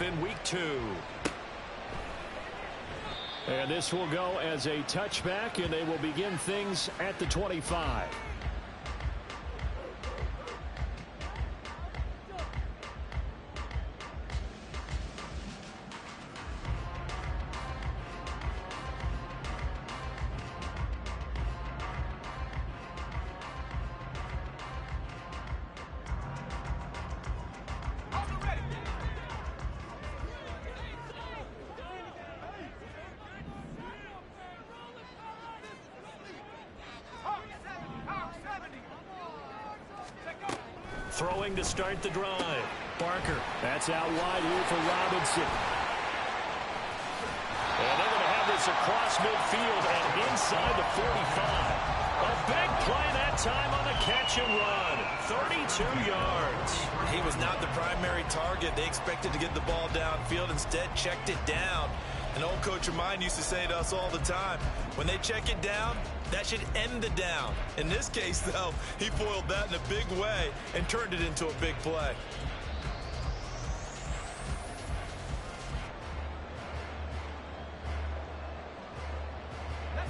off in week 2. And this will go as a touchback, and they will begin things at the 25. Throwing to start the drive. Barker. That's out wide here for Robinson. And they're going to have this across midfield and inside the 45. A big play that time on the catch and run. 32 yards. He was not the primary target. They expected to get the ball downfield. Instead, checked it down. An old coach of mine used to say to us all the time, when they check it down, that should end the down. In this case, though, he foiled that in a big way and turned it into a big play.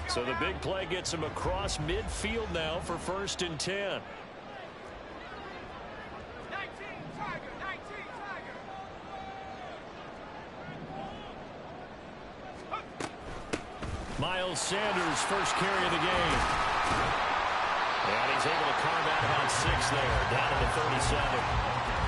So the big play gets him across midfield now for 1st and 10. Miles Sanders, first carry of the game. And he's able to carve out about 6 there, down to the 37.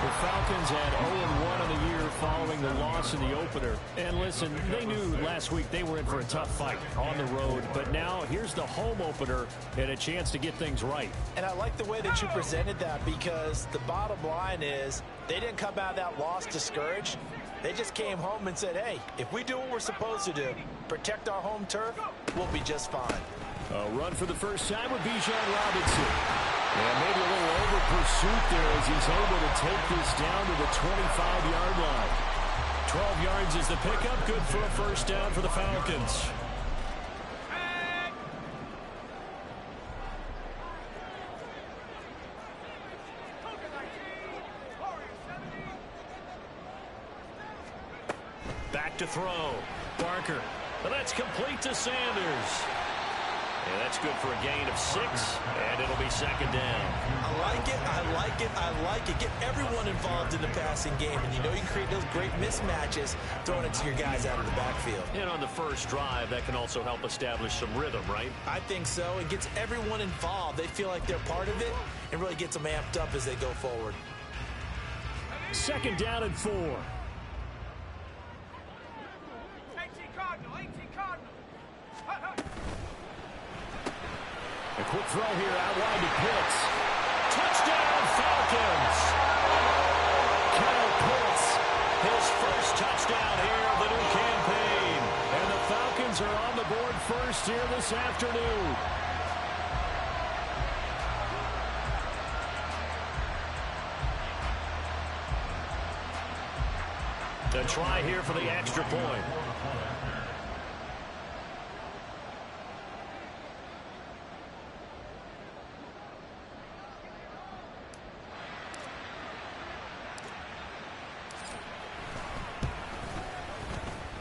The Falcons had 0-1 in the year following the loss in the opener. And listen, they knew last week they were in for a tough fight on the road. But now here's the home opener and a chance to get things right. And I like the way that you presented that, because the bottom line is they didn't come out of that loss discouraged. They just came home and said, hey, if we do what we're supposed to do, protect our home turf, we'll be just fine. A run for the first time with Bijan Robinson. And maybe a little over pursuit there as he's able to take this down to the 25-yard line. 12 yards is the pickup. Good for a first down for the Falcons. Back to throw. Barker. Well, that's complete to Sanders. And that's good for a gain of 6, and it'll be 2nd down. I like it, I like it, I like it. Get everyone involved in the passing game, and you know you can create those great mismatches throwing it to your guys out of the backfield. And on the first drive, that can also help establish some rhythm, right? I think so. It gets everyone involved. They feel like they're part of it, and really gets them amped up as they go forward. 2nd down and 4. A quick throw here out wide to Pitts. Touchdown, Falcons! Kyle Pitts, his first touchdown here of the new campaign. And the Falcons are on the board first here this afternoon. A try here for the extra point.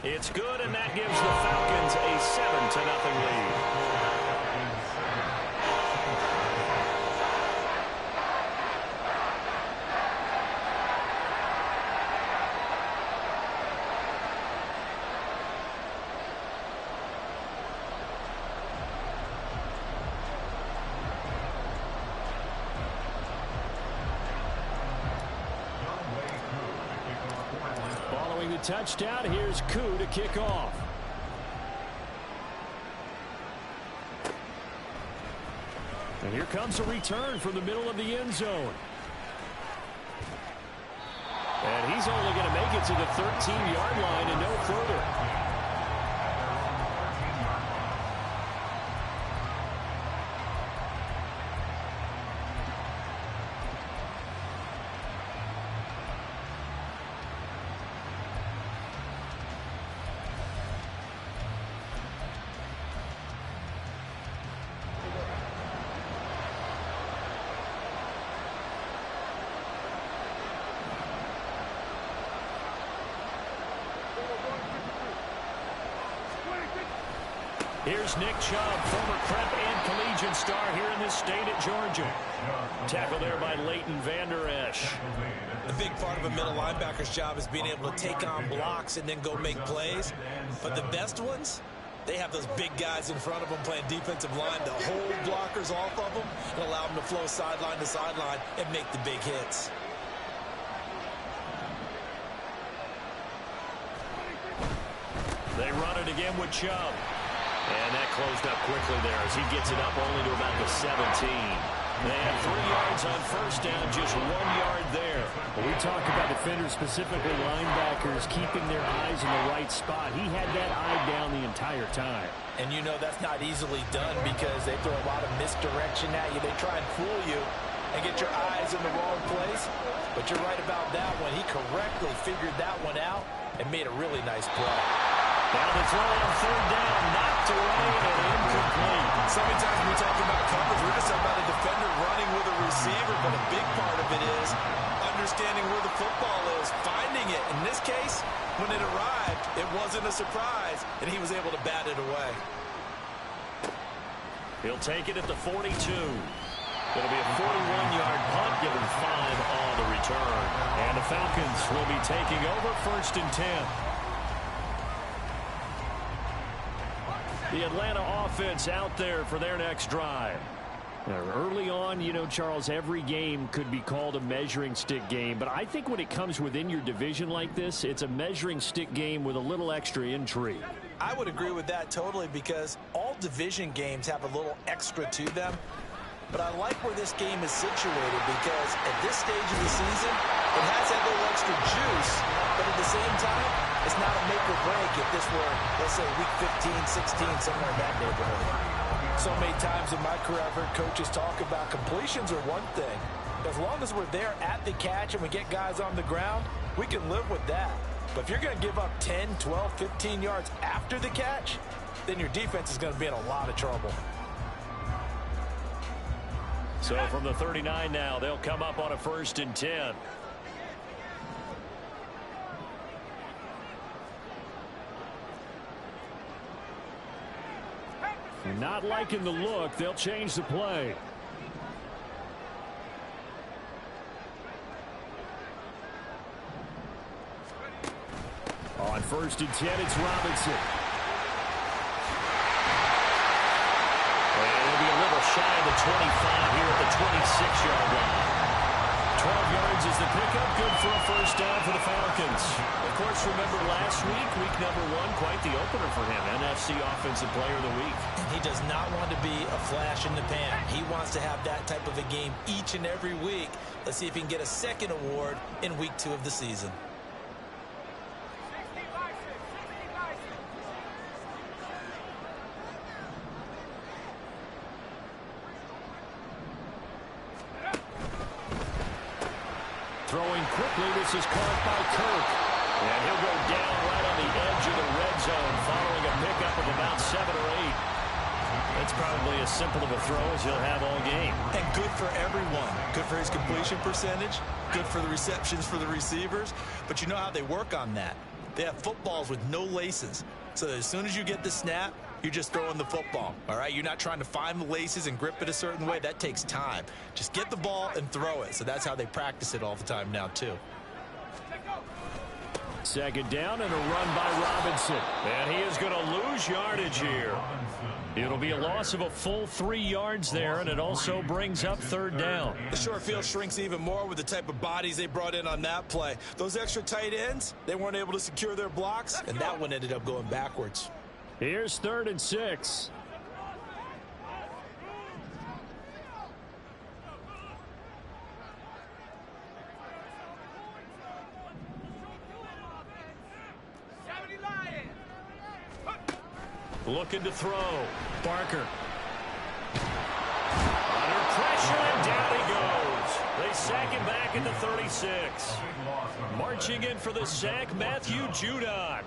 It's good, and that gives the Falcons a 7-0 lead. Touchdown. Here's Koo to kick off. And here comes a return from the middle of the end zone. And he's only going to make it to the 13-yard line and no further. Here's Nick Chubb, former prep and collegiate star here in this state at Georgia. Tackle there by Leighton Vander Esch. A big part of a middle linebacker's job is being able to take on blocks and then go make plays. But the best ones, they have those big guys in front of them playing defensive line to hold blockers off of them and allow them to flow sideline to sideline and make the big hits. They run it again with Chubb. And that closed up quickly there as he gets it up only to about the 17. They have 3 yards on first down, just 1 yard there. Well, we talk about defenders, specifically linebackers, keeping their eyes in the right spot. He had that eye down the entire time. And you know that's not easily done because they throw a lot of misdirection at you. They try and fool you and get your eyes in the wrong place. But you're right about that one. He correctly figured that one out and made a really nice play. Now the throw on third down, knocked away and incomplete. So many times when we talk about coverage, we're just talking about a defender running with a receiver, but a big part of it is understanding where the football is, finding it. In this case, when it arrived, it wasn't a surprise, and he was able to bat it away. He'll take it at the 42. It'll be a 41-yard punt, given 5 on the return. And the Falcons will be taking over 1st and 10. The Atlanta offense out there for their next drive. Now, early on, you know, Charles, every game could be called a measuring stick game. But I think when it comes within your division like this, it's a measuring stick game with a little extra intrigue. I would agree with that totally because all division games have a little extra to them. But I like where this game is situated because at this stage of the season, it has that little extra juice. But at the same time, it's not a make or break if this were, let's say, week 15, 16, somewhere in that neighborhood. So many times in my career, I've heard coaches talk about completions are one thing. As long as we're there at the catch and we get guys on the ground, we can live with that. But if you're going to give up 10, 12, 15 yards after the catch, then your defense is going to be in a lot of trouble. So from the 39 now, they'll come up on a 1st and 10. Not liking the look. They'll change the play. On 1st and 10, it's Robinson. And it'll be a little shy of the 25 here at the 26-yard line. 12 yards is the pickup. Good for a 1st down for the Falcons. Of course, remember last week, week number 1, quite the opener for him. NFC Offensive Player of the Week. And he does not want to be a flash in the pan. He wants to have that type of a game each and every week. Let's see if he can get a second award in week 2 of the season. Throwing quickly, this is caught by Kirk. And he'll go down right on the edge of the red zone following a pickup of about 7 or 8. That's probably as simple of a throw as he'll have all game. And good for everyone. Good for his completion percentage. Good for the receptions for the receivers. But you know how they work on that. They have footballs with no laces. So that as soon as you get the snap, you're just throwing the football, all right? You're not trying to find the laces and grip it a certain way. That takes time. Just get the ball and throw it. So that's how they practice it all the time now, too. 2nd down and a run by Robinson. And he is going to lose yardage here. It'll be a loss of a full 3 yards there, and it also brings up 3rd down. The short field shrinks even more with the type of bodies they brought in on that play. Those extra tight ends, they weren't able to secure their blocks, and that one ended up going backwards. Here's 3rd and 6. Looking to throw. Barker. Under pressure, and down he goes. They sack him back at the 36. Marching in for the sack, Matthew Judon.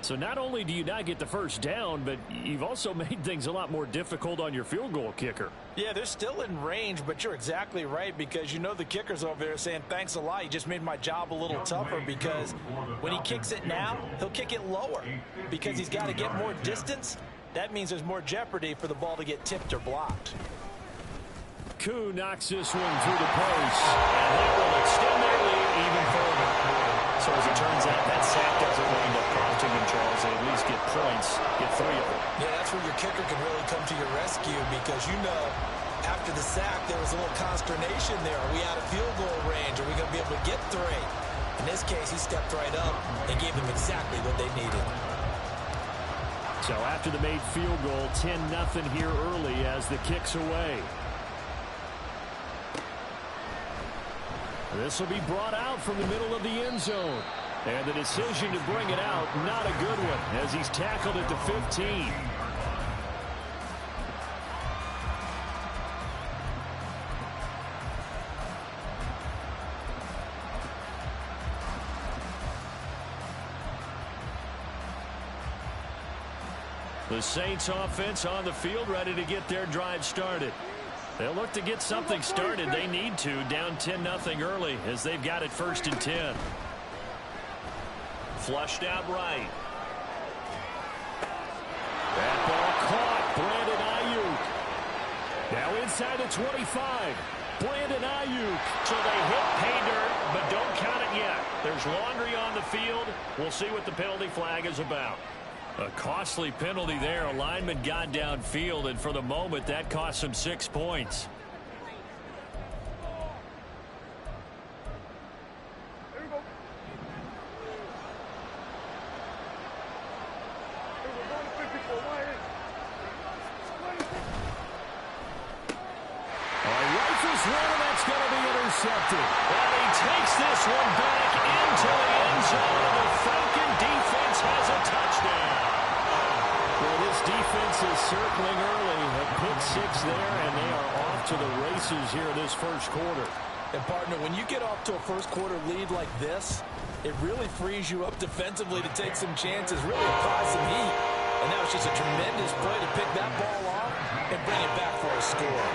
So not only do you not get the 1st down, but you've also made things a lot more difficult on your field goal kicker. Yeah, they're still in range, but you're exactly right because you know the kicker's over there saying, thanks a lot. You just made my job a little tougher because when he kicks it now, he'll kick it lower because he's got to get more distance. that means there's more jeopardy for the ball to get tipped or blocked. Koo knocks this one through the post. And they will extend their lead even further. So as it turns out, that sack doesn't wind up prompting them, Charles. They at least get points, get 3 of them. Yeah, that's where your kicker can really come to your rescue because, you know, after the sack, there was a little consternation there. Are we out of field goal range? Are we going to be able to get 3? In this case, he stepped right up and gave them exactly what they needed. So after the made field goal, 10-0 here early as the kick's away. This will be brought out from the middle of the end zone. And the decision to bring it out, not a good one, as he's tackled at the 15. The Saints offense on the field, ready to get their drive started. They'll look to get something started. They need to, down 10-0 early as they've got it 1st and 10. Flushed out right. That ball caught. Brandon Ayuk. Now inside the 25. Brandon Ayuk. So they hit pay dirt, but don't count it yet. There's laundry on the field. We'll see what the penalty flag is about. A costly penalty there. A lineman got downfield, and for the moment, that cost him 6 points. Rifles one, and that's going to be intercepted. And he takes this one back into the end zone, and the Falcon defense has a touchdown. Well, this defense is circling early. A pick 6 there, and they are off to the races here this first quarter. And, partner, when you get off to a first-quarter lead like this, it really frees you up defensively to take some chances, really apply some heat. And that was just a tremendous play to pick that ball off and bring it back for a score.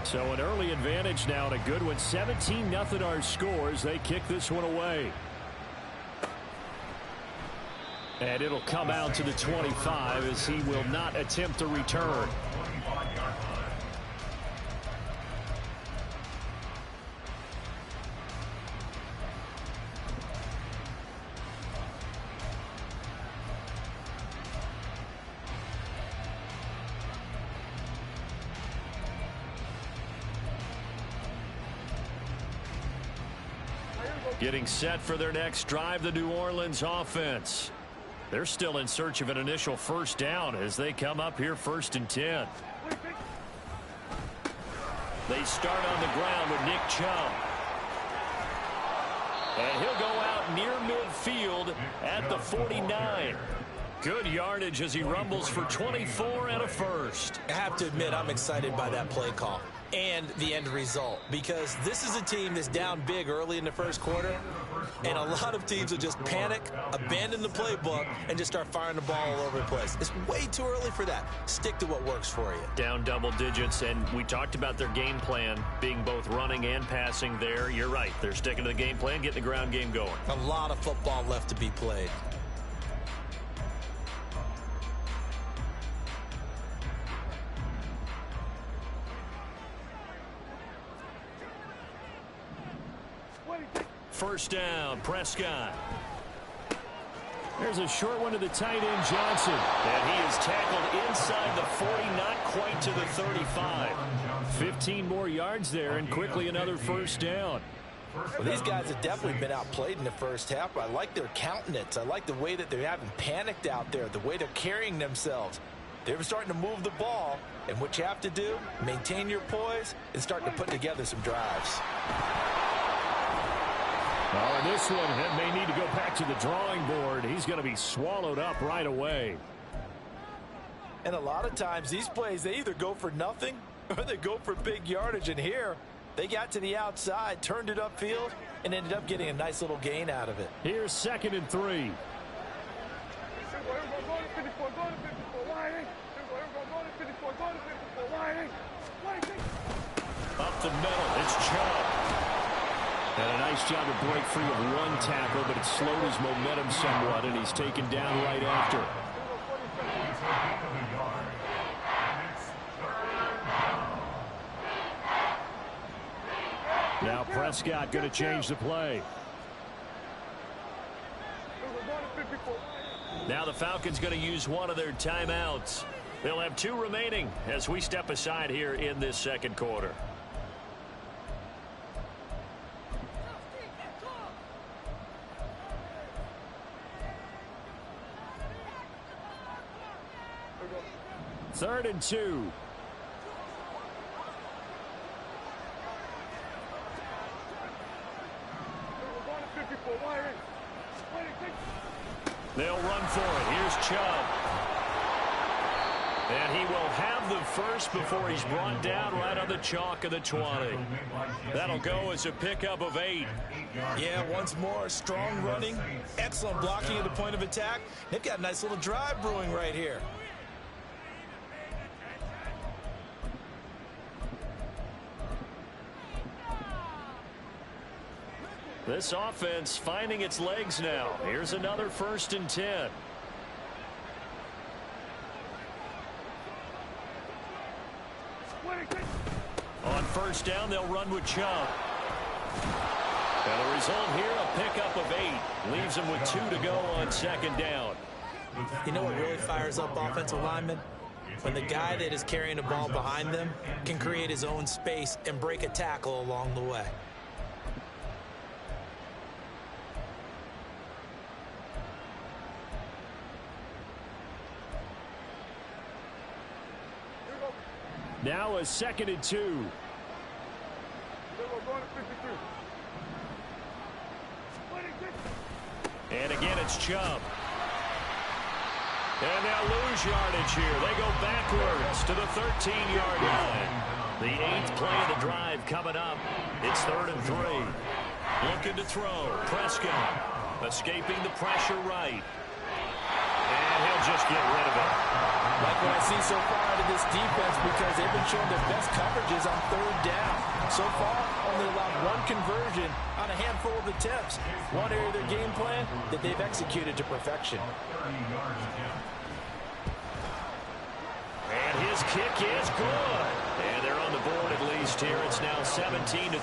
So an early advantage now and a good one. 17-0 our scores. They kick this one away. And it'll come out to the 25 as he will not attempt a return. Getting set for their next drive, the New Orleans offense. They're still in search of an initial first down as they come up here 1st and 10. They start on the ground with Nick Chubb. And he'll go out near midfield at the 49. Good yardage as he rumbles for 24 and a first. I have to admit, I'm excited by that play call and the end result, because this is a team that's down big early in the first quarter, and a lot of teams will just panic, abandon the playbook, and just start firing the ball all over the place. It's way too early for that. Stick to what works for you. Down double digits, and we talked about their game plan being both running and passing there. You're right. They're sticking to the game plan, getting the ground game going. A lot of football left to be played. First down, Prescott. There's a short one to the tight end, Johnson. And he is tackled inside the 40, not quite to the 35. 15 more yards there, and quickly another first down. Well, these guys have definitely been outplayed in the first half. I like their countenance. I like the way that they haven't panicked out there, the way they're carrying themselves. They're starting to move the ball, and what you have to do, maintain your poise and start to put together some drives. Oh, and this one may need to go back to the drawing board. He's going to be swallowed up right away. And a lot of times these plays, they either go for nothing or they go for big yardage. And here, they got to the outside, turned it upfield, and ended up getting a nice little gain out of it. Here's 2nd and 3. Up the middle, it's Chubb. And a nice job to break free of one tackle, but it slowed his momentum somewhat, and he's taken down right after. Now Prescott going to change the play. Now the Falcons going to use one of their timeouts. They'll have 2 remaining as we step aside here in this second quarter. Third and 2. They'll run for it. Here's Chubb. And he will have the first before he's brought down right on the chalk of the 20. That'll go as a pickup of 8. Yeah, once more, strong running, excellent blocking at the point of attack. They've got a nice little drive brewing right here. This offense finding its legs now. Here's another 1st and 10. On 1st down, they'll run with Chubb. And the result here, a pickup of 8. Leaves them with 2 to go on 2nd down. You know what really fires up offensive linemen? When the guy that is carrying the ball behind them can create his own space and break a tackle along the way. Now a 2nd and 2. And again, it's Chubb. And they'll lose yardage here. They go backwards to the 13-yard line. The 8th play of the drive coming up. It's 3rd and 3. Looking to throw. Prescott escaping the pressure right. And he'll just get rid of it. Like what I see so far out of this defense, because they've been showing their best coverages on 3rd down. So far, only allowed 1 conversion on a handful of attempts. One area of their game plan that they've executed to perfection. And his kick is good. And they're on the board at least here. It's now 17-3.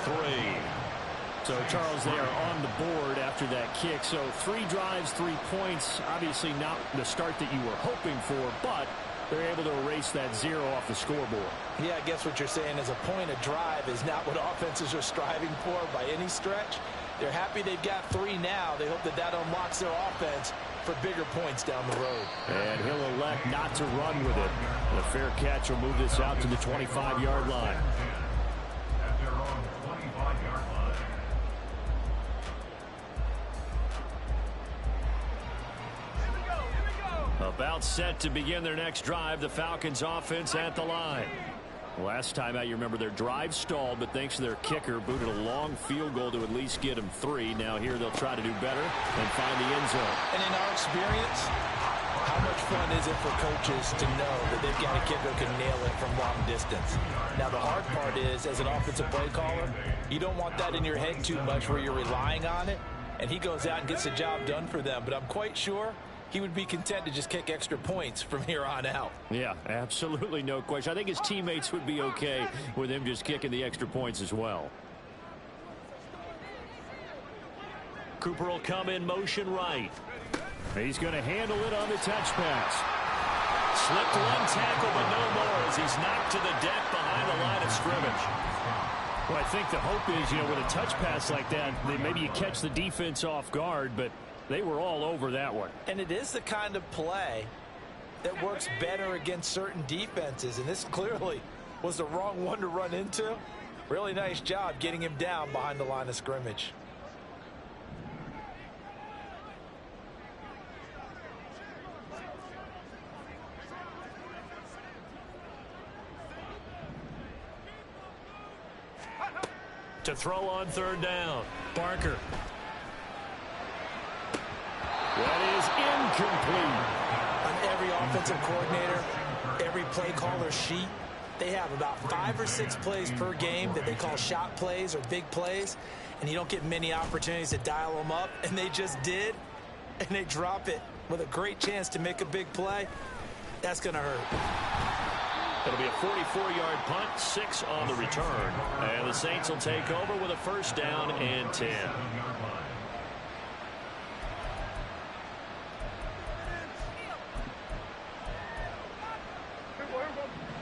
So, Charles, they are on the board after that kick. So 3 drives, 3 points. Obviously not the start that you were hoping for, but they're able to erase that 0 off the scoreboard. Yeah, I guess what you're saying is a point of drive is not what offenses are striving for by any stretch. They're happy they've got 3 now. They hope that that unlocks their offense for bigger points down the road. And he'll elect not to run with it. A fair catch will move this out to the 25-yard line. About set to begin their next drive, the Falcons offense at the line. Last time out, you remember their drive stalled, but thanks to their kicker, booted a long field goal to at least get them 3. Now here they'll try to do better and find the end zone. And in our experience, how much fun is it for coaches to know that they've got a kicker who can nail it from long distance? Now the hard part is, as an offensive play caller, you don't want that in your head too much where you're relying on it, and he goes out and gets the job done for them. But I'm quite sure he would be content to just kick extra points from here on out. Yeah, absolutely no question. I think his teammates would be okay with him just kicking the extra points as well. Cooper will come in motion right. He's going to handle it on the touch pass. Slipped 1 tackle, but no more as he's knocked to the deck behind the line of scrimmage. Well, I think the hope is, with a touch pass like that, maybe you catch the defense off guard, but they were all over that one. And it is the kind of play that works better against certain defenses, and this clearly was the wrong one to run into. Really nice job getting him down behind the line of scrimmage. To throw on 3rd down, Barker. That is incomplete. On every offensive coordinator, every play caller sheet, they have about 5 or 6 plays per game that they call shot plays or big plays, and you don't get many opportunities to dial them up, and they just did, and they drop it with a great chance to make a big play. That's going to hurt. It'll be a 44-yard punt, 6 on the return, and the Saints will take over with a first down and 10.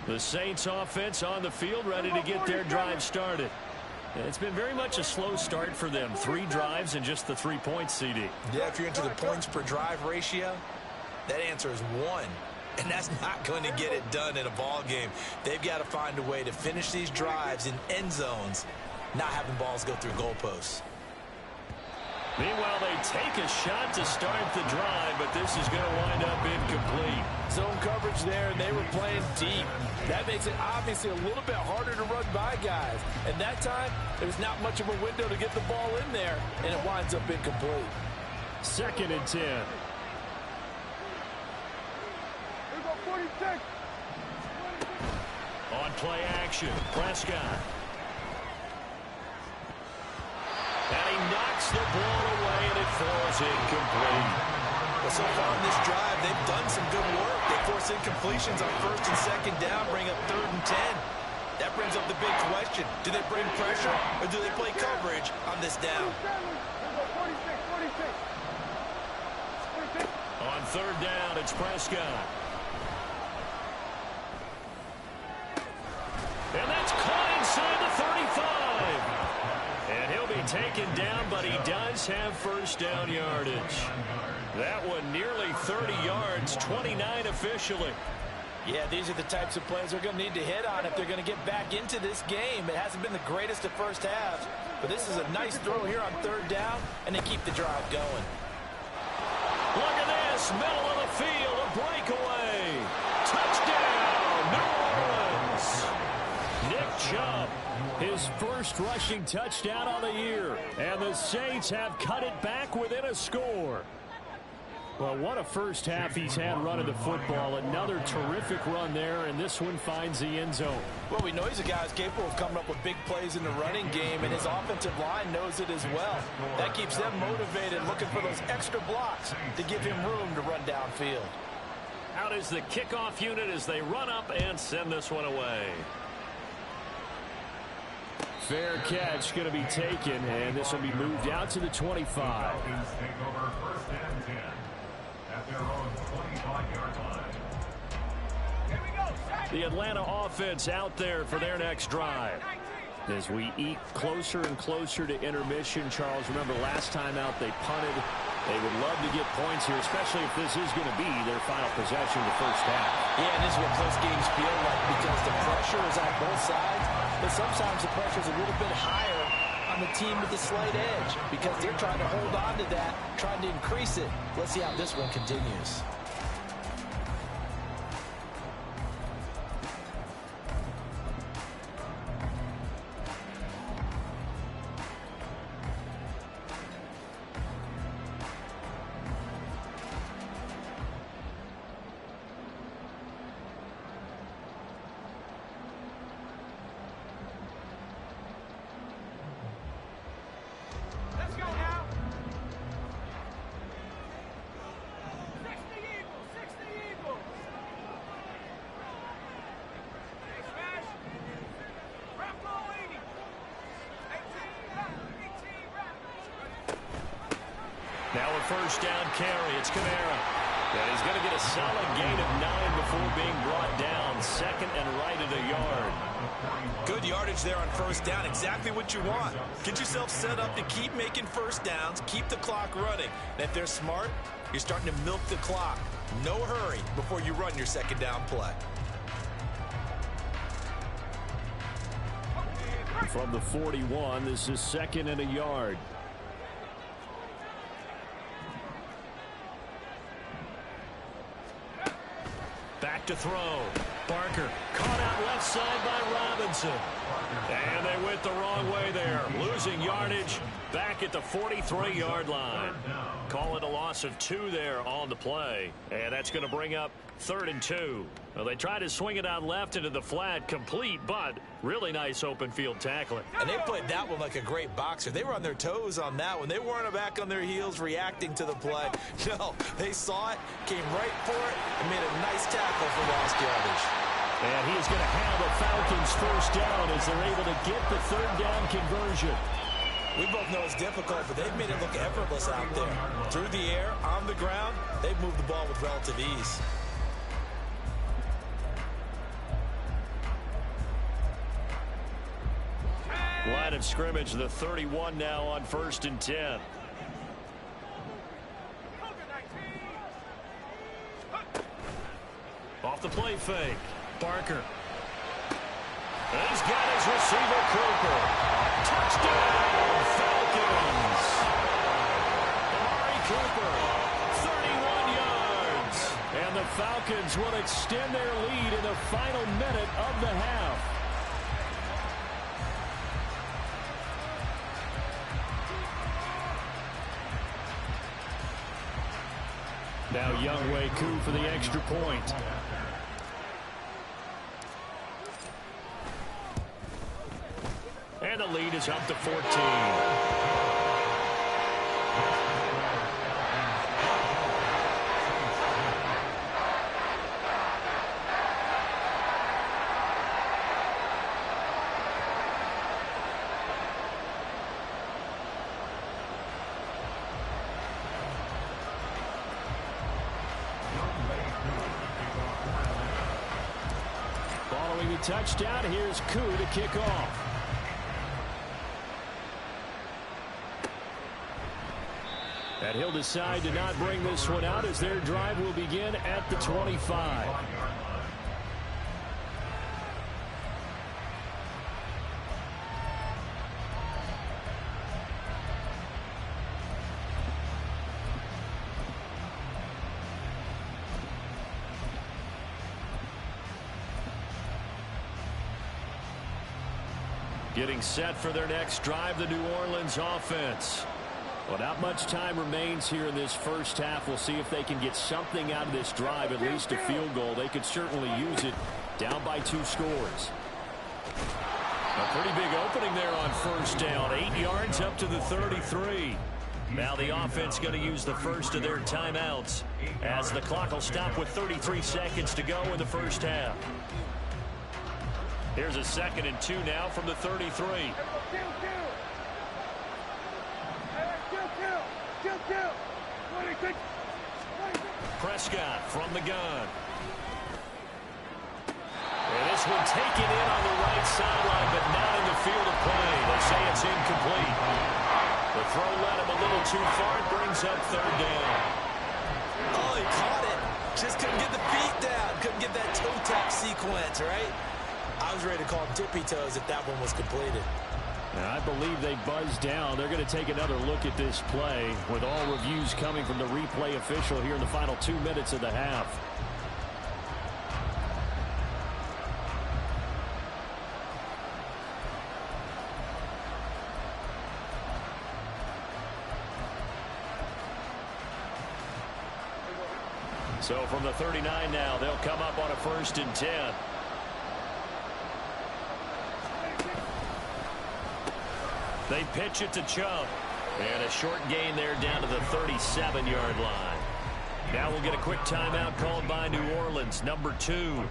The Saints offense on the field, ready to get their drive started. It's been very much a slow start for them. 3 drives and just the 3 points, CD. Yeah, if you're into the points per drive ratio, that answer is 1. And that's not going to get it done in a ball game. They've got to find a way to finish these drives in end zones, not having balls go through goalposts. Meanwhile, they take a shot to start the drive, but this is going to wind up incomplete. Zone coverage there, and they were playing deep. That makes it obviously a little bit harder to run by guys. And that time, there's not much of a window to get the ball in there, and it winds up incomplete. 2nd and 10. On play action, Prescott. And he knocks the ball away, and it falls incomplete. Well, so far on this drive, they've done some good work. They force incompletions on 1st and 2nd down, bring up 3rd and 10. That brings up the big question. Do they bring pressure, or do they play coverage on this down? On 3rd down, it's Prescott. And that's caught inside the 35. And he'll be taken down, but he does have first down yardage. That one nearly 30 yards, 29 officially. Yeah, these are the types of plays they're going to need to hit on if they're going to get back into this game. It hasn't been the greatest of first halves, but this is a nice throw here on 3rd down, and they keep the drive going. Look at this, middle of the field, a breakaway. Touchdown, New Orleans. Nick Chubb, his first rushing touchdown on the year, and the Saints have cut it back within a score. Well, what a first half he's had running the football. Another terrific run there, and this one finds the end zone. Well, we know he's a guy who's capable of coming up with big plays in the running game, and his offensive line knows it as well. That keeps them motivated, looking for those extra blocks to give him room to run downfield. Out is the kickoff unit as they run up and send this one away. Fair catch going to be taken, and this will be moved out to the 25. The Atlanta offense out there for their next drive. As we eat closer and closer to intermission, Charles, remember last time out they punted. They would love to get points here, especially if this is going to be their final possession of the first half. Yeah, and this is what close games feel like because the pressure is on both sides, but sometimes the pressure is a little bit higher on the team with the slight edge because they're trying to hold on to that, trying to increase it. Let's see how this one continues. Now a first down carry. It's Kamara. And he's going to get a solid gain of 9 before being brought down. 2nd and right at a yard. Good yardage there on first down. Exactly what you want. Get yourself set up to keep making first downs. Keep the clock running. And if they're smart, you're starting to milk the clock. No hurry before you run your 2nd down play. From the 41, this is 2nd and a yard. Back to throw. Barker caught out left side by Robinson. And they went the wrong way there. Losing yardage back at the 43-yard line. Call it a loss of 2 there on the play. And that's going to bring up 3rd and 2. Well, they tried to swing it out left into the flat, complete, but really nice open field tackling. And they played that one like a great boxer. They were on their toes on that one. They weren't back on their heels reacting to the play. No, they saw it, came right for it, and made a nice tackle for lost yardage. And he's going to have a Falcons first down as they're able to get the 3rd down conversion. We both know it's difficult, but they've made it look effortless out there. Through the air, on the ground, they've moved the ball with relative ease. Line of scrimmage, the 31 now on 1st and 10. Off the play fake. Barker. And he's got his receiver, Cooper. Touchdown, Falcons. Amari Cooper, 31 yards. And the Falcons will extend their lead in the final minute of the half. Now Younghoe Koo for the extra point. And the lead is up to 14. Following the touchdown, here's Koo to kick off. And he'll decide to not bring this one out as their drive will begin at the 25. Getting set for their next drive, the New Orleans offense. Well, not much time remains here in this first half. We'll see if they can get something out of this drive, at least a field goal. They could certainly use it, down by 2 scores. A pretty big opening there on first down. 8 yards up to the 33. Now the offense going to use the first of their timeouts as the clock will stop with 33 seconds to go in the first half. Here's a 2nd and 2 now from the 33. Prescott from the gun. And this one taken in on the right sideline, but not in the field of play. They say it's incomplete. The throw led him a little too far. It brings up 3rd down. Oh, he caught it. Just couldn't get the feet down. Couldn't get that toe tap sequence, right? I was ready to call tippy toes if that one was completed. Now, I believe they buzzed down. They're going to take another look at this play with all reviews coming from the replay official here in the final 2 minutes of the half. So from the 39 now, they'll come up on a 1st and 10. They pitch it to Chubb. And a short gain there down to the 37-yard line. Now we'll get a quick timeout called by New Orleans, number 2,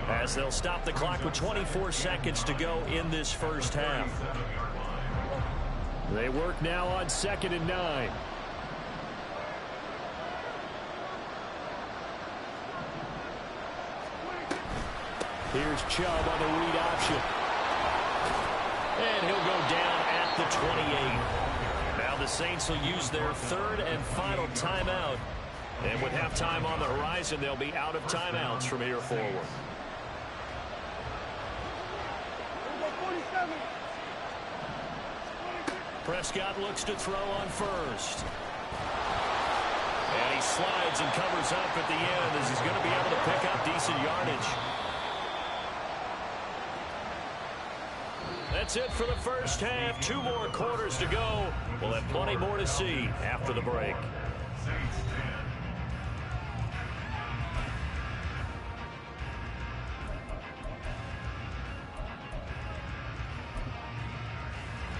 as they'll stop the clock with 24 seconds to go in this first half. They work now on 2nd and 9. Here's Chubb on the read option. And he'll go down at the 28. Now the Saints will use their 3rd and final timeout. And with halftime on the horizon, they'll be out of timeouts from here forward. Prescott looks to throw on first. And he slides and covers up at the end as he's going to be able to pick up decent yardage. That's it for the first half. 2 more quarters to go. We'll have plenty more to see after the break.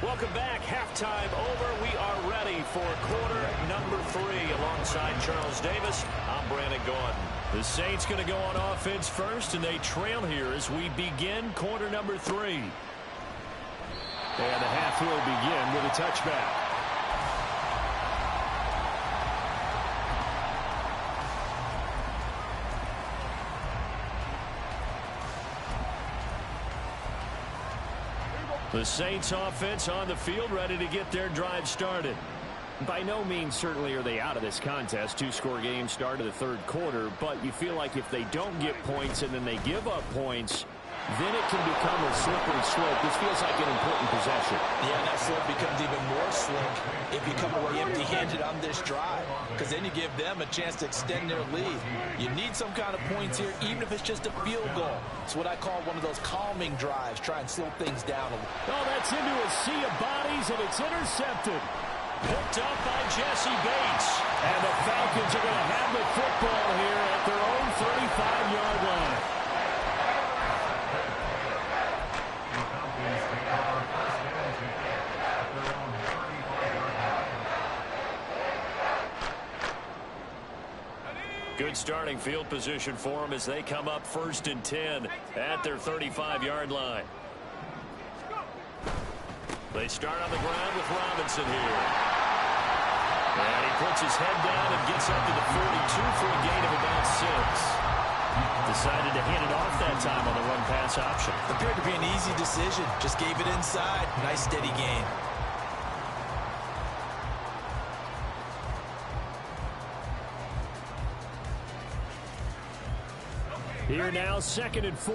Welcome back. Halftime over. We are ready for quarter number 3. Alongside Charles Davis, I'm Brandon Gaudin. The Saints going to go on offense first, and they trail here as we begin quarter number 3. And the half will begin with a touchback. The Saints offense on the field, ready to get their drive started. By no means certainly are they out of this contest. 2-score game start of the third quarter, but you feel like if they don't get points and then they give up points, then it can become a slippery slope. This feels like an important possession. Yeah, that slope becomes even more slick if you come away empty-handed on this drive, because then you give them a chance to extend their lead. You need some kind of points here, even if it's just a field goal. It's what I call one of those calming drives. Try and slow things down a little. Oh, that's into a sea of bodies, and it's intercepted. Picked up by Jesse Bates. And the Falcons are going to have the football here at their own 35-yard line. Good starting field position for them as they come up 1st and 10 at their 35-yard line. They start on the ground with Robinson here. And he puts his head down and gets up to the 42 for a gain of about 6. Decided to hand it off that time on the run-pass option. Appeared to be an easy decision. Just gave it inside. Nice steady gain. Here now, 2nd and 4.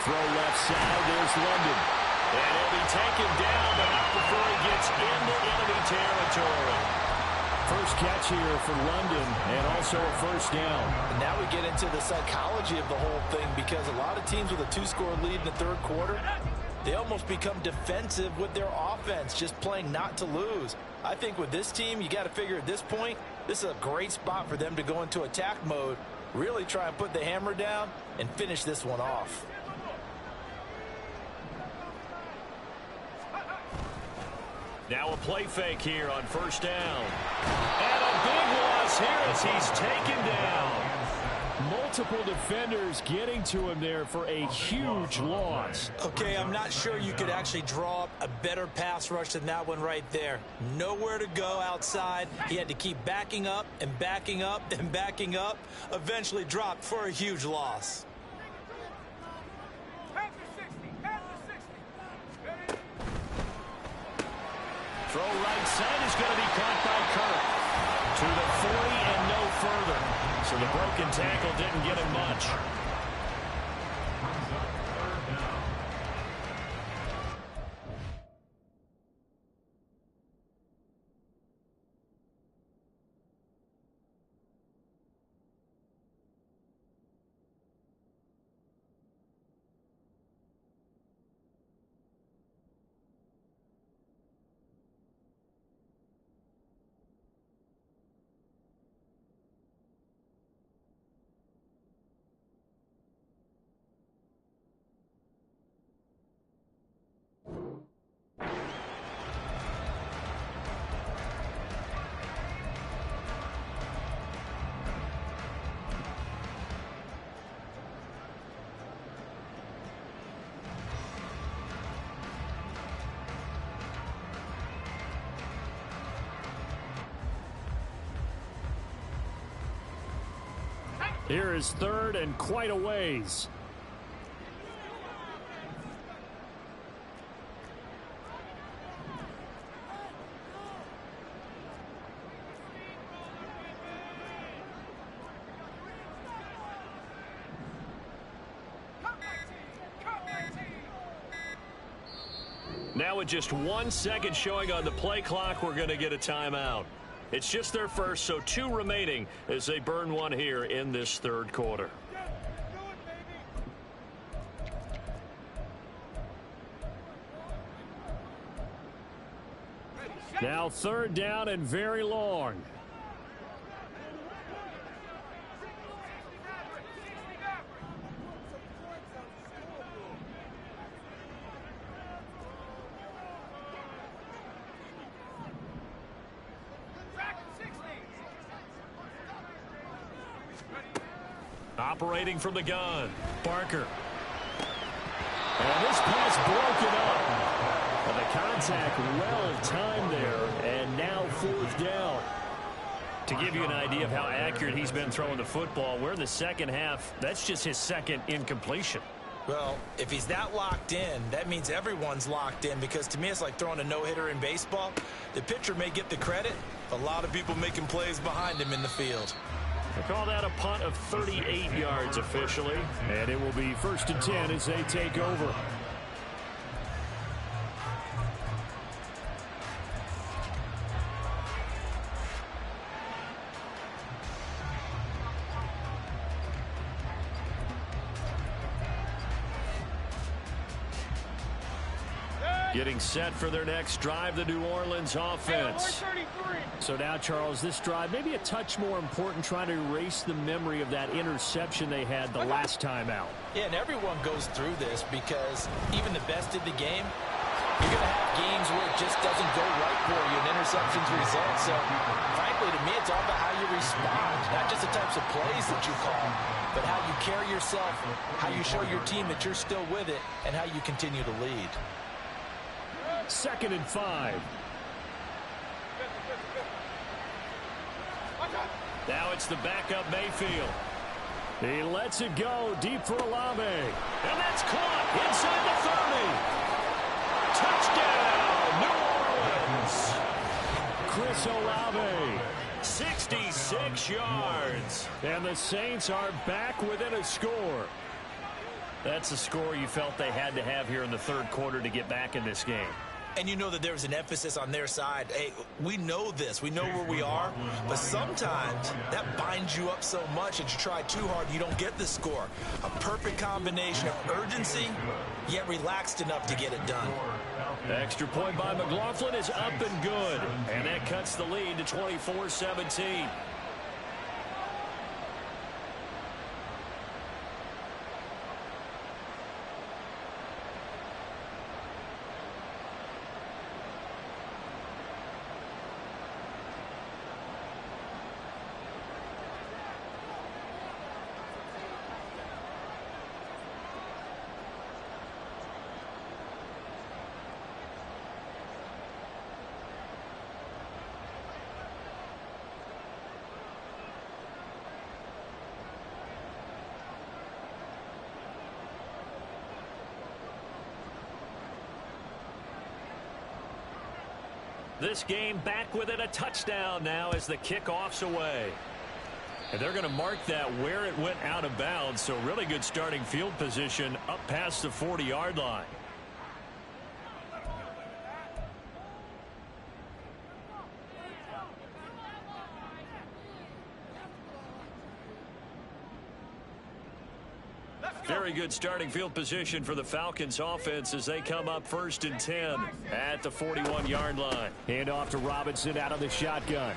Throw left side, there's London. And he'll be taken down, but not before he gets into enemy territory. First catch here for London, and also a first down. And now we get into the psychology of the whole thing, because a lot of teams with a 2-score lead in the third quarter, they almost become defensive with their offense, just playing not to lose. I think with this team, you got to figure at this point, this is a great spot for them to go into attack mode, really try and put the hammer down and finish this one off. Now a play fake here on first down. And a big loss here as he's taken down. Multiple defenders getting to him there for a huge loss. Okay, I'm not sure you could actually draw up a better pass rush than that one right there. Nowhere to go outside. He had to keep backing up and backing up and backing up. Eventually dropped for a huge loss. Throw right side is going to be caught by Kirk. To the 40 and no further. So the broken tackle didn't get him much. Here is 3rd and quite a ways. Now with just 1 second showing on the play clock, we're going to get a timeout. It's just their first, so 2 remaining as they burn one here in this third quarter. Now 3rd down and very long. Operating from the gun, Barker. And this pass broken up. And the contact well timed there, and now 4th down. To give you an idea of how accurate he's been throwing the football, we're in the second half. That's just his second incompletion. Well, if he's that locked in, that means everyone's locked in, because to me it's like throwing a no-hitter in baseball. The pitcher may get the credit, but a lot of people making plays behind him in the field. They call that a punt of 38 yards officially, and it will be 1st and 10 as they take over. Getting set for their next drive, the New Orleans offense. So now, Charles, this drive maybe a touch more important, trying to erase the memory of that interception they had the last time out. Yeah, and everyone goes through this, because even the best in the game, you're going to have games where it just doesn't go right for you, and interceptions result. So, frankly, to me, it's all about how you respond, not just the types of plays that you call, but how you carry yourself, how you show your team that you're still with it, and how you continue to lead. 2nd and 5. Now it's the backup Mayfield. He lets it go deep for Olave. And that's caught inside the 30. Touchdown, New Orleans. Chris Olave, 66 yards. And the Saints are back within a score. That's a score you felt they had to have here in the 3rd quarter to get back in this game. And you know that there's an emphasis on their side. Hey, we know this. We know where we are. But sometimes that binds you up so much that you try too hard, you don't get the score. A perfect combination of urgency, yet relaxed enough to get it done. Extra point by McLaughlin is up and good. And that cuts the lead to 24-17. This game back within a touchdown now as the kickoff's away. And they're going to mark that where it went out of bounds, so really good starting field position up past the 40-yard line. Very good starting field position for the Falcons offense as they come up 1st and 10 at the 41-yard line. Hand off to Robinson out of the shotgun.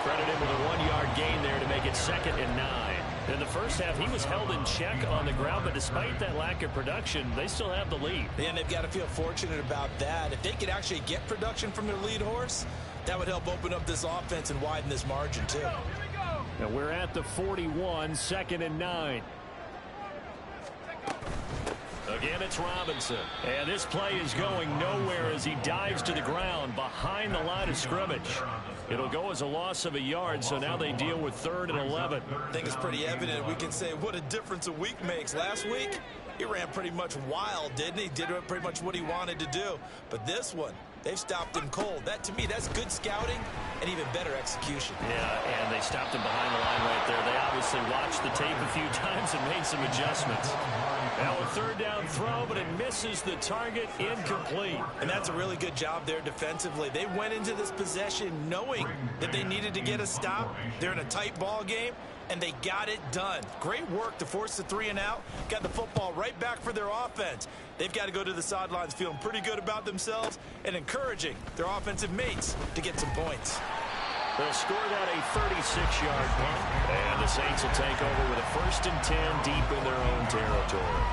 Credit him with a 1-yard gain there to make it 2nd and 9. In the first half, he was held in check on the ground, but despite that lack of production, they still have the lead. And they've got to feel fortunate about that. If they could actually get production from their lead horse, that would help open up this offense and widen this margin, too. And we're at the 41, 2nd and 9. Again, it's Robinson. And this play is going nowhere as he dives to the ground behind the line of scrimmage. It'll go as a loss of a yard, so now they deal with 3rd and 11. I think it's pretty evident. We can say what a difference a week makes. Last week, he ran pretty much wild, didn't he? Did pretty much what he wanted to do. But this one, they've stopped him cold. That, to me, that's good scouting and even better execution. Yeah, and they stopped him behind the line right there. They obviously watched the tape a few times and made some adjustments. Now a 3rd down throw, but it misses the target, incomplete. And that's a really good job there defensively. They went into this possession knowing that they needed to get a stop. They're in a tight ball game, and they got it done. Great work to force the 3 and out. Got the football right back for their offense. They've got to go to the sidelines feeling pretty good about themselves and encouraging their offensive mates to get some points. They'll score that a 36-yard punt, and the Saints will take over with a 1st and 10 deep in their own territory.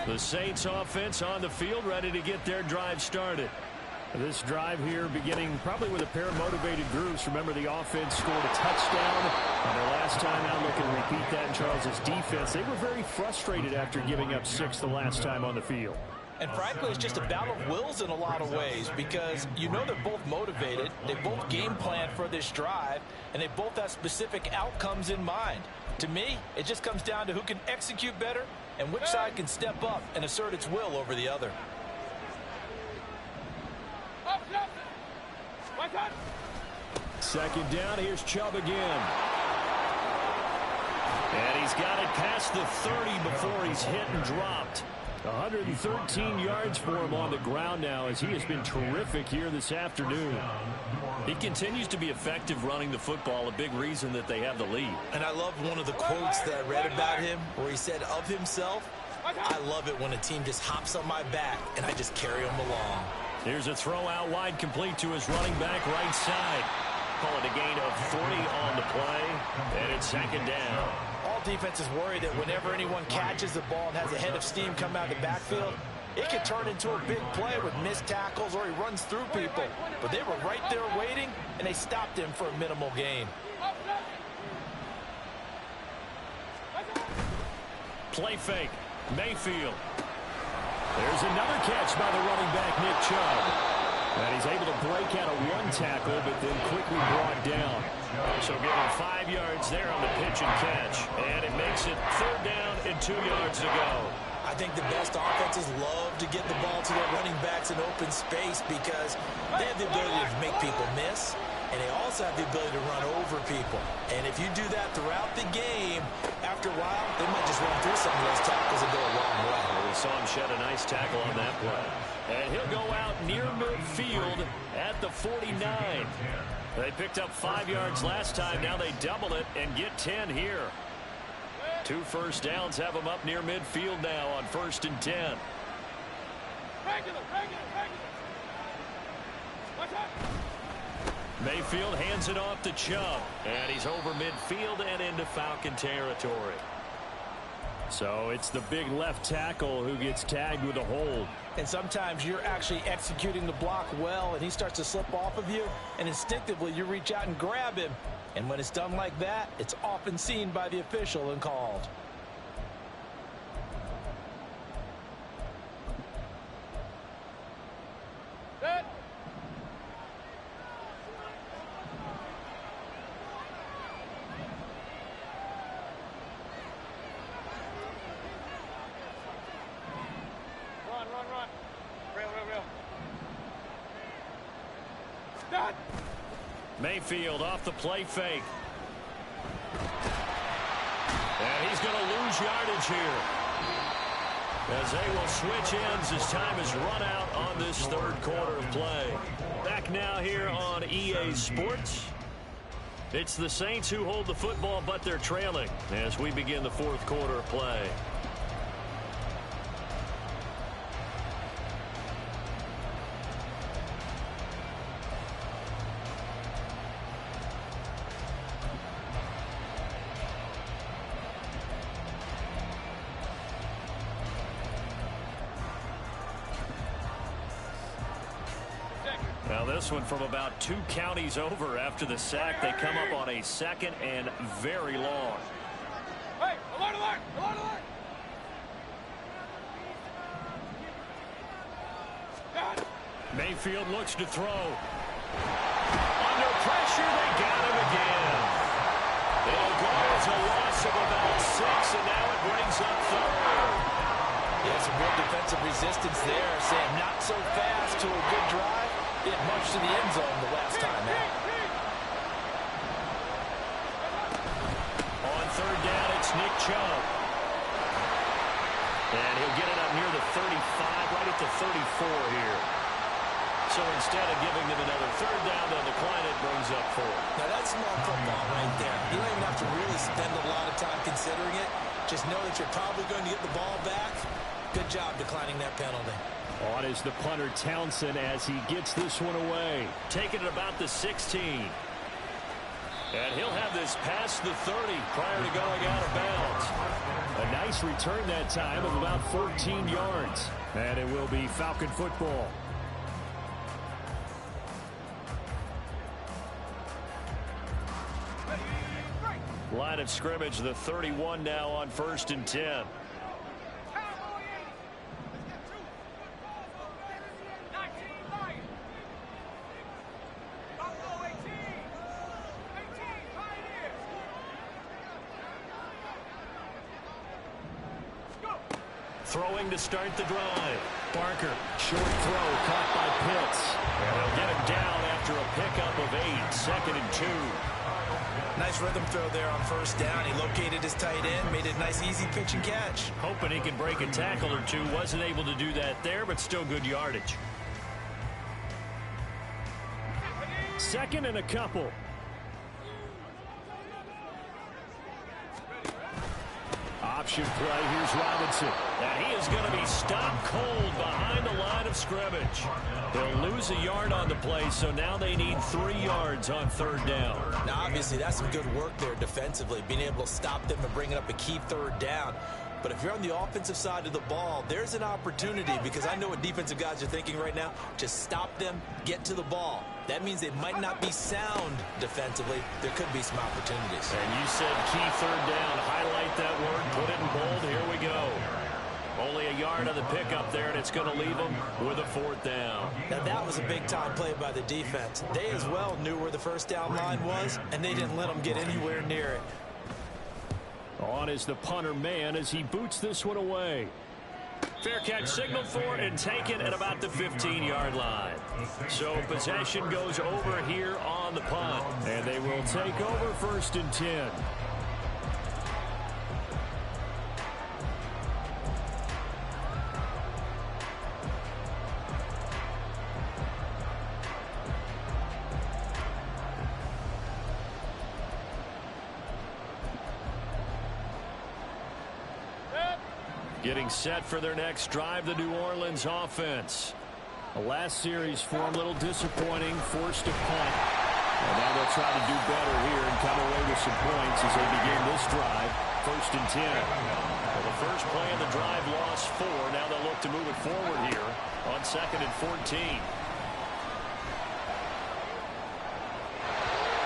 The Saints offense on the field ready to get their drive started. This drive here beginning probably with a pair of motivated groups. Remember, the offense scored a touchdown on their last time out. Look and repeat that in Charles's defense. They were very frustrated after giving up 6 the last time on the field. And frankly, it's just a battle of wills in a lot of ways because you know they're both motivated. They both game plan for this drive, and they both have specific outcomes in mind. To me, it just comes down to who can execute better and which side can step up and assert its will over the other. Second down, here's Chubb again. And he's got it past the 30 before he's hit and dropped. 113 yards for him on the ground now as he has been terrific here this afternoon. He continues to be effective running the football, a big reason that they have the lead. And I love one of the quotes that I read about him where he said of himself, I love it when a team just hops on my back and I just carry them along. Here's a throw out wide, complete to his running back right side. Call it a gain of 40 on the play, and it's second down. All defenses worry that whenever anyone catches the ball and has a head of steam come out of the backfield, it could turn into a big play with missed tackles or he runs through people. But they were right there waiting, and they stopped him for a minimal gain. Play fake. Mayfield. There's another catch by the running back, Nick Chubb. And he's able to break out of one tackle, but then quickly brought down. So give him 5 yards there on the pitch and catch. And it makes it third down and 2 yards to go. I think the best offenses love to get the ball to their running backs in open space because they have the ability to make people miss, and they also have the ability to run over people. And if you do that throughout the game, after a while, they might just run through some of those tackles and go a long way. We saw him shed a nice tackle on that play. And he'll go out near midfield at the 49. They picked up 5 yards last time. Now they double it and get 10 here. 2 first downs have them up near midfield now on 1st and 10. Mayfield hands it off to Chubb. And he's over midfield and into Falcon territory. So it's the big left tackle who gets tagged with a hold. And sometimes you're actually executing the block well, and he starts to slip off of you, and instinctively you reach out and grab him. And when it's done like that, it's often seen by the official and called. Mayfield off the play fake. And he's going to lose yardage here, as they will switch ends as time is run out on this third quarter of play. Back now here on EA Sports. It's the Saints who hold the football, but they're trailing as we begin the fourth quarter of play. Now this one from about 2 counties over after the sack. They come up on a 2nd and very long. Hey, alert, alert, alert, alert. Mayfield looks to throw. Under pressure, they got him again. It'll go as a loss of about 6, and now it brings up 3rd. Yeah, some real defensive resistance there. Saying not so fast to a good drive. Didn't much to the end zone the last time out. On 3rd down, it's Nick Chubb. And he'll get it up near the 35, right at the 34 here. So instead of giving them another 3rd down, they'll decline it, brings up 4. Now that's small football right there. You don't even have to really spend a lot of time considering it. Just know that you're probably going to get the ball back. Good job declining that penalty. On is the punter Townsend as he gets this one away. Taking it about the 16. And he'll have this past the 30 prior to going out of bounds. A nice return that time of about 14 yards. And it will be Falcon football. line of scrimmage, the 31 now on 1st and 10. Throwing to start the drive. Barker, short throw, caught by Pitts. And they'll get him down after a pickup of 8, 2nd and 2. Nice rhythm throw there on 1st down. He located his tight end, made it a nice, easy pitch and catch. Hoping he could break a tackle or two. Wasn't able to do that there, but still good yardage. 2nd and a couple. Option play. Here's Robinson. And he is going to be stopped cold behind the line of scrimmage. They'll lose a yard on the play, so now they need 3 yards on 3rd down. Now, obviously, that's some good work there defensively, being able to stop them and bringing up a key 3rd down. But if you're on the offensive side of the ball, there's an opportunity, because I know what defensive guys are thinking right now. Just stop them, get to the ball. That means they might not be sound defensively. There could be some opportunities. And you said key 3rd down. Highlight that word. Put it in bold. Here we go. Only a yard on the pickup there, and it's going to leave them with a 4th down. Now, that was a big-time play by the defense. They as well knew where the 1st down line was, and they didn't let them get anywhere near it. On is the punter man as he boots this one away. Fair catch signaled for and taken at about the 15-yard line. So possession goes over here on the punt. And they will take over 1st and 10. Getting set for their next drive, the New Orleans offense. The last series for them, a little disappointing, forced a punt. And now they'll try to do better here and come away with some points as they begin this drive, 1st and 10. Well, the first play of the drive lost 4. Now they'll look to move it forward here on 2nd and 14.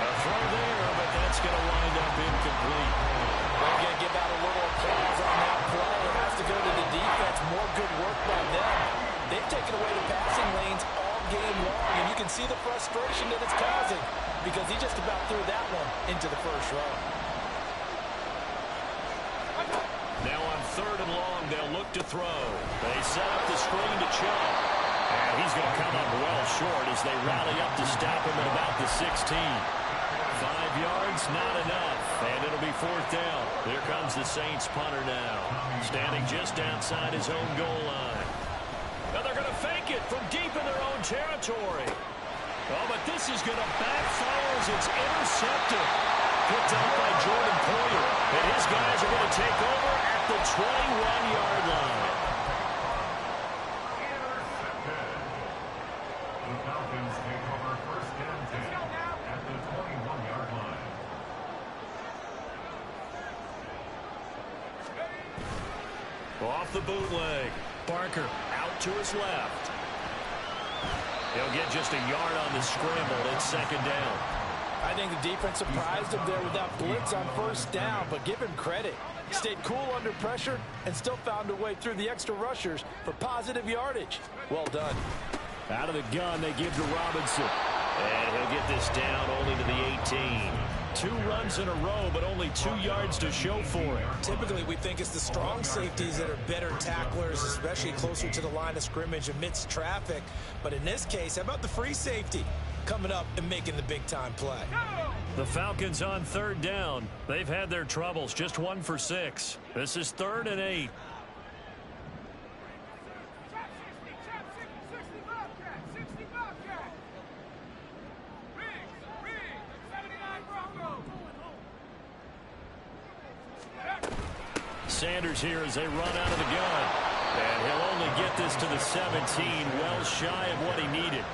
A throw there, but that's going to wind up incomplete. We're going to give out a little applause on that play. It has to go to the defense. More good work by them. They've taken away the passing lanes all game long, and you can see the frustration that it's causing because he just about threw that one into the first row. Now on 3rd and long, they'll look to throw. They set up the screen to Chubb. And he's going to come up well short as they rally up to stop him at about the 16. 5 yards, not enough. And it'll be 4th down. Here comes the Saints punter now. Standing just outside his own goal line. Now they're going to fake it from deep in their own territory. Oh, but this is going to backfire as it's intercepted. Picked up by Jordan Poyer. And his guys are going to take over at the 21-yard line. The Falcons take over 1st and 10 at the 21-yard line. Off the bootleg. Barker out to his left. He'll get just a yard on the scramble. It's 2nd down. I think the defense surprised him there with that blitz on 1st down, but give him credit. Stayed cool under pressure and still found a way through the extra rushers for positive yardage. Well done. Out of the gun, they give to Robinson. And he'll get this down only to the 18. 2 runs in a row, but only 2 yards to show for it. Typically, we think it's the strong safeties that are better tacklers, especially closer to the line of scrimmage amidst traffic. But in this case, how about the free safety coming up and making the big-time play? The Falcons on 3rd down. They've had their troubles, just 1 for 6. This is 3rd and 8. Sanders here as they run out of the gun. And he'll only get this to the 17, well shy of what he needed.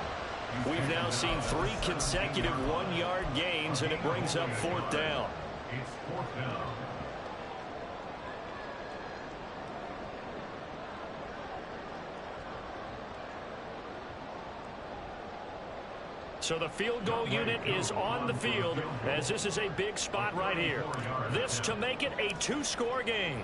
We've now seen 3 consecutive 1-yard gains, and it brings up 4th down. It's 4th down. So the field goal unit is on the field as this is a big spot right here. This to make it a two-score game.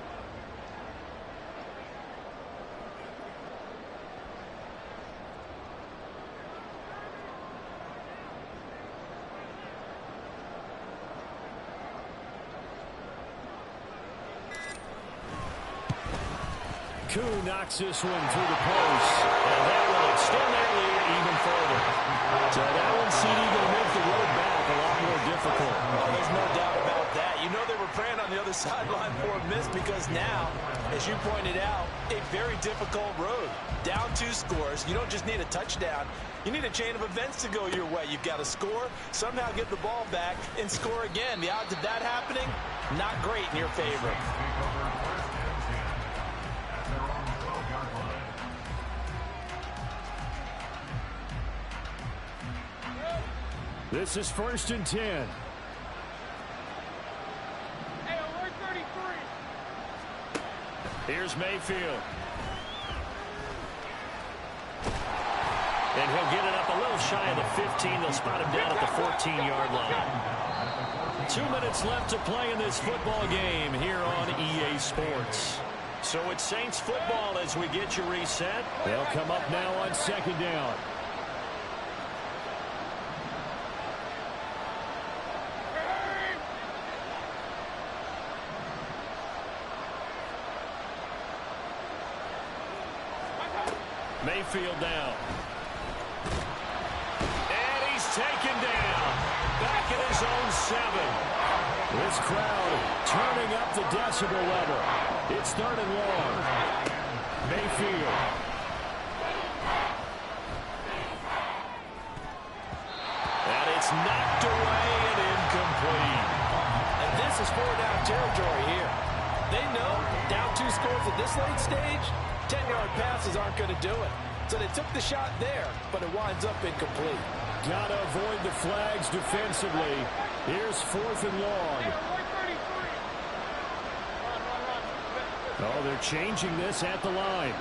Koo knocks this one through the post. And that will extend their lead even further. So that one, CD, going to make the road back a lot more difficult. Oh, there's no doubt about that. You know they were praying on the other sideline for a miss because now, as you pointed out, a very difficult road. Down 2 scores. You don't just need a touchdown. You need a chain of events to go your way. You've got to score, somehow get the ball back, and score again. The odds of that happening, not great in your favor. This is 1st and 10. Hey, alert 33. Here's Mayfield. And he'll get it up a little shy of the 15. They'll spot him down at the 14-yard line. 2 minutes left to play in this football game here on EA Sports. So it's Saints football as we get you reset. They'll come up now on 2nd down. Mayfield down. And he's taken down. Back at his own 7. This crowd turning up the decibel level. It's 3rd and long. Mayfield. And it's knocked away and incomplete. And this is 4-down territory here. They know down 2 scores at this late stage, 10-yard passes aren't going to do it. So they took the shot there, but it winds up incomplete. Got to avoid the flags defensively. Here's 4th and long. Hey, alert 33. Run. Oh, they're changing this at the line.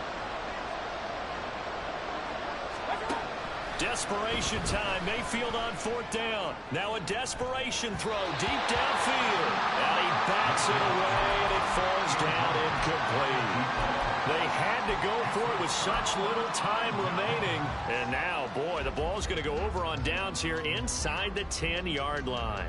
Desperation time. Mayfield on 4th down. Now a desperation throw deep downfield. And he bats it away, and it falls down incomplete. They had to go for it with such little time remaining. And now, boy, the ball's going to go over on downs here inside the 10-yard line.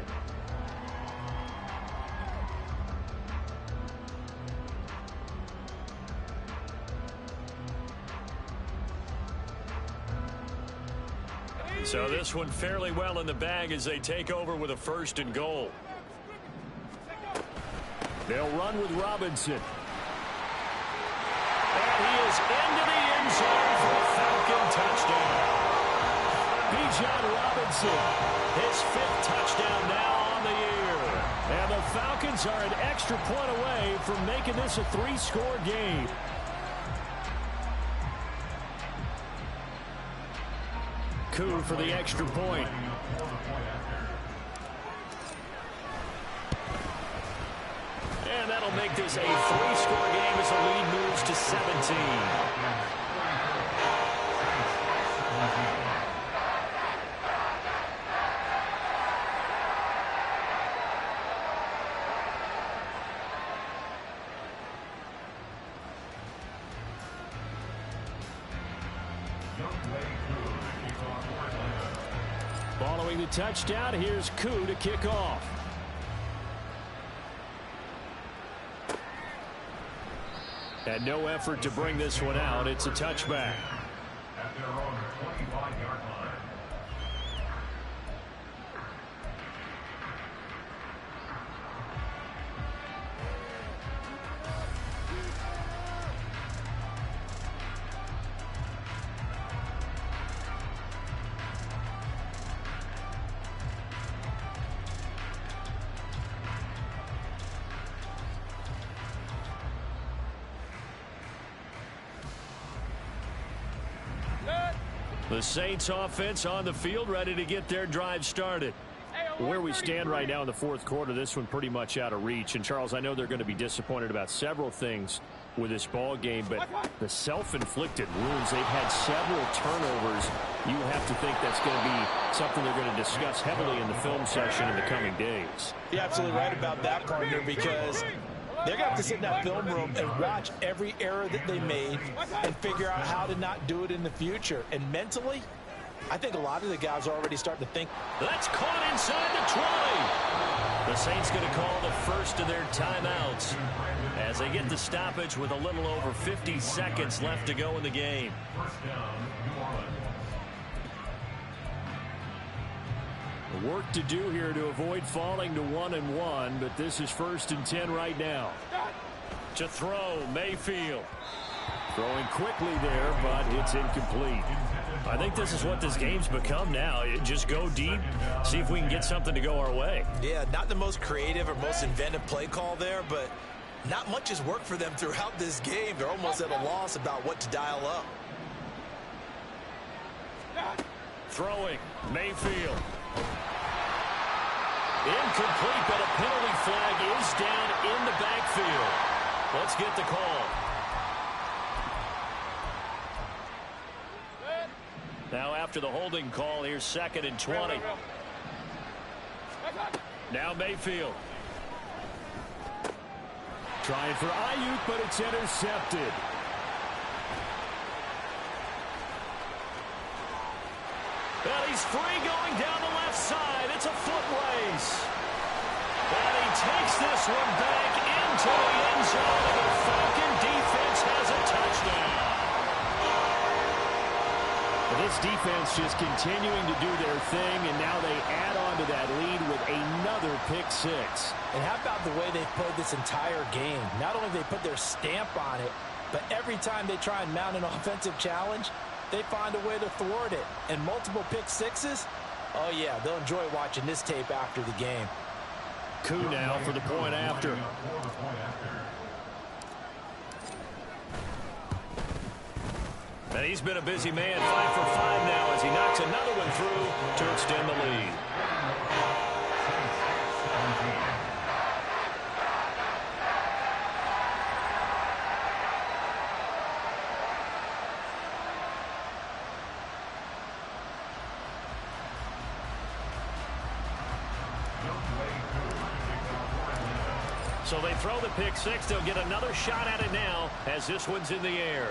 So this one fairly well in the bag as they take over with a 1st and goal. They'll run with Robinson. And he is into the end zone for a Falcon touchdown. Bijan Robinson, his 5th touchdown now on the year. And the Falcons are an extra point away from making this a 3-score game. Koo for the extra point. And that'll make this a 3-score game as the lead moves to 17. Following the touchdown, here's Koo to kick off. And no effort to bring this one out. It's a touchback. At their own 25-yard line. The Saints offense on the field ready to get their drive started. Hey, Where we stand right now in the fourth quarter, this one pretty much out of reach. And, Charles, I know they're going to be disappointed about several things with this ball game, but the self-inflicted wounds, they've had several turnovers. You have to think that's going to be something they're going to discuss heavily in the film session in the coming days. You're absolutely right about that, partner, because they're going to have to sit in that film room and watch every error that they made and figure out how to not do it in the future. And mentally, I think a lot of the guys are already starting to think. That's caught inside the 20. The Saints going to call the first of their timeouts as they get the stoppage with a little over 50 seconds left to go in the game. The work to do here to avoid falling to 1-1, but this is 1st and 10 right now. To throw, Mayfield. Throwing quickly there, but it's incomplete. I think this is what this game's become now. Just go deep, see if we can get something to go our way. Yeah, not the most creative or most inventive play call there, but not much has worked for them throughout this game. They're almost at a loss about what to dial up. Throwing, Mayfield. Incomplete, but a penalty flag is down in the backfield. Let's get the call. Now after the holding call, here's 2nd and 20. Now Mayfield. Trying for Ayuk, but it's intercepted. And he's free going down the left side. It's a foot race. And he takes this one back into the end zone. And the Falcon defense has a touchdown. This defense just continuing to do their thing, and now they add on to that lead with another pick six. And how about the way they've played this entire game? Not only have they put their stamp on it, but every time they try and mount an offensive challenge, they find a way to thwart it. And multiple pick sixes, oh yeah, they'll enjoy watching this tape after the game. Koo now for the point after. And he's been a busy man, 5 for 5 now as he knocks another one through to extend the lead. So they throw the pick six. They'll get another shot at it now as this one's in the air.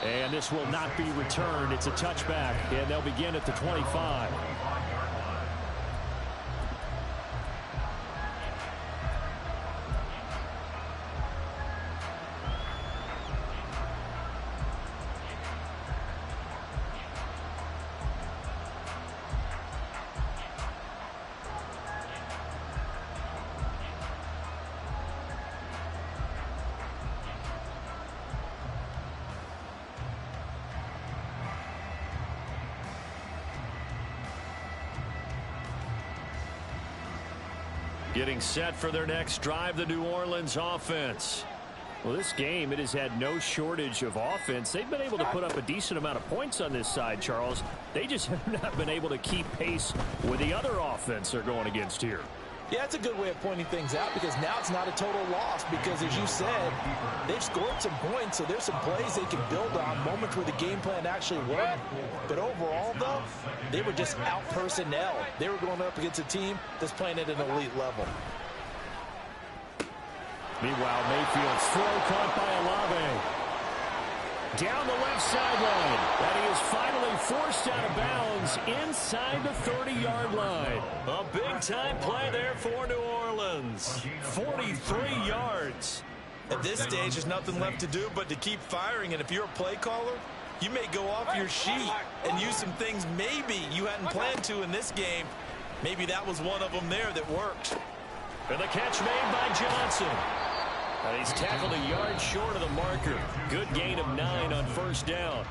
And this will not be returned. It's a touchback, and they'll begin at the 25. Getting set for their next drive, the New Orleans offense. Well, this game, it has had no shortage of offense. They've been able to put up a decent amount of points on this side, Charles. They just have not been able to keep pace with the other offense they're going against here. Yeah, it's a good way of pointing things out because now it's not a total loss because, as you said, they've scored some points, so there's some plays they can build on, moments where the game plan actually worked. But overall, though, they were just out-personnel. They were going up against a team that's playing at an elite level. Meanwhile, Mayfield's throw caught by Olave. Down the left sideline. And he is finally forced out of bounds inside the 30-yard line. A big-time play there for New Orleans. 43 yards. At this stage, there's nothing left to do but to keep firing. And if you're a play caller, you may go off your sheet and use some things maybe you hadn't planned to in this game. Maybe that was one of them there that worked. And the catch made by Johnson. And he's tackled a yard short of the marker. Good gain of 9 on first down.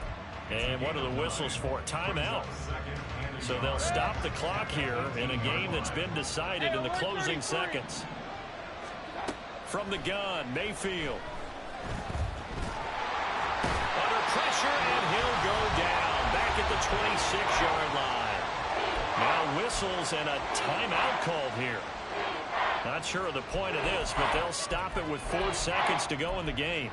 And one of the whistles for a timeout. So they'll stop the clock here in a game that's been decided in the closing seconds. From the gun, Mayfield. Under pressure, and he'll go down. Back at the 26-yard line. Now whistles and a timeout called here. Not sure of the point of this, but they'll stop it with 4 seconds to go in the game.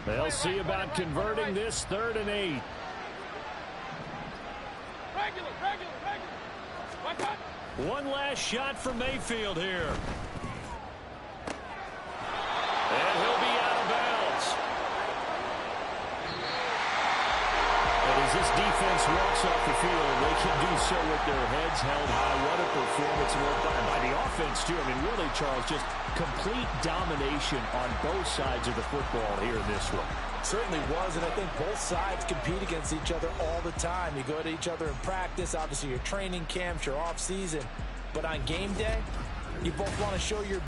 They'll see about converting this 3rd and 8. Regular. Watch out. One last shot for Mayfield here. And he'll be out of bounds. And as this defense walks off the field, they can do so with their heads held high. What a performance by the offense, too. I mean, really, Charles, just complete domination on both sides of the football here in this one. Certainly was, and I think both sides compete against each other all the time. You go to each other in practice, obviously your training camps, your off season. But on game day, you both want to show your